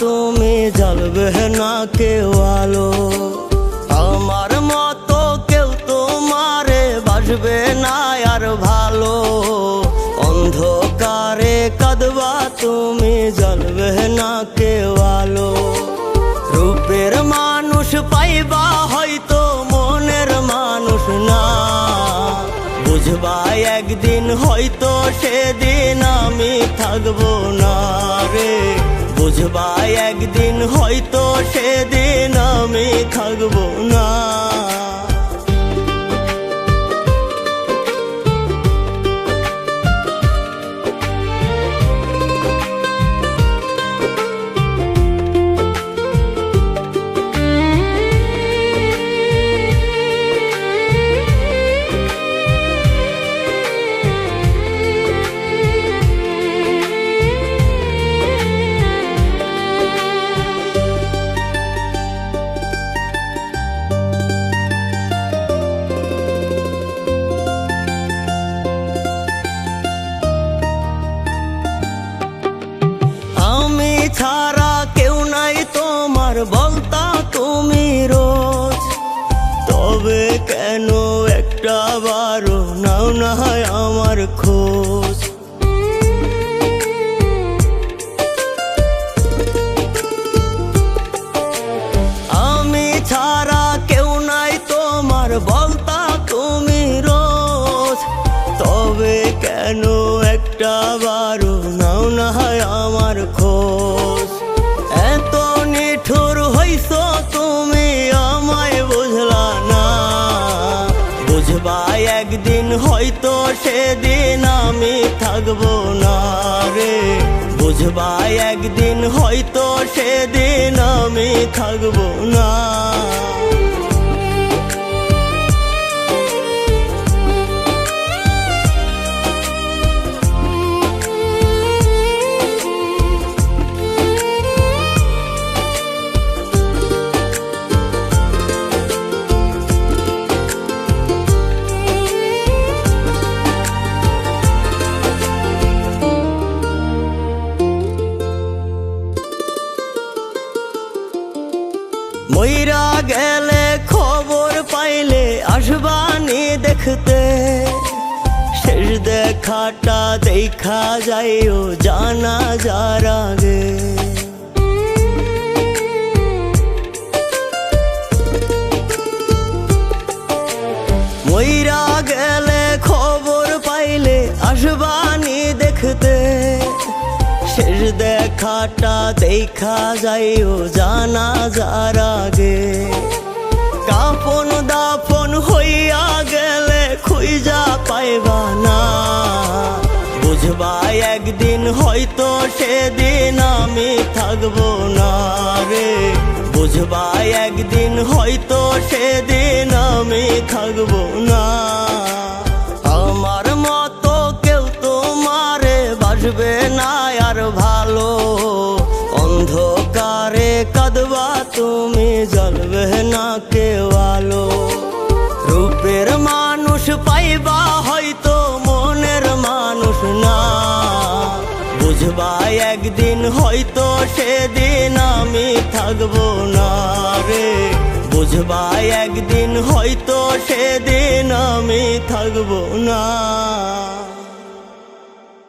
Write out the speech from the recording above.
তুমি জ্বলবে না কেউ আলো। আমার মতো কেউ তোমারে বাসবে না আর ভালো। অন্ধকারে কাঁদবা তুমি জ্বলবে না কেউ আলো। রূপের মানুষ পাইবা হয়তো মনের মানুষ না। বুঝবা একদিন হয়তো সেদিন আমি থাকবো না রে। বুঝবা একদিন হয়তো সেদিন আমি থাকবো না। ছাড়া কেউ নাই তোমার বলতা তুমি রোজ। তবে কেন একটা বারো নাও না আমার খোঁজ। আমি ছাড়া কেউ নাই তোমার বলতা তুমি রোজ। তবে কেন একটা বারো নাও না আমার খোঁজ। এত নিঠুর হইছ তুমি আমায় বুঝলা না। বুঝবা একদিন হয়তো সেদিন আমি থাকবো না রে। বুঝবা একদিন হয়তো সেদিন আমি থাকবো না। মইরা গেলে খবর পাইলে আসবানি দেখতে। শেষ দেখাটা দেখা যাইও জানাজার আগে। মইরা গেলে খবর পাইলে আসবানি দেখতে। শেষ দেখাটা দেখা যাইও জানাজার আগে। কাফন দাফন হইয়া গেলে খুঁজা পাইবা না। বুঝবা একদিন হয়তো সেদিন আমি থাকবো না রে। বুঝবা একদিন হয়তো সেদিন আমি থাকবো না। আমার মতো কেউ তোমারে বাসবে না আর ভালো। অন্ধকারে কাঁদবা তুমি জ্বলবে না কেউ আলো। রূপের মানুষ পাইবা হয়তো মনের মানুষ না। বুঝবা একদিন হয়তো সেদিন আমি থাকবো না রে। বুঝবা একদিন হয়তো সেদিন আমি থাকবো না।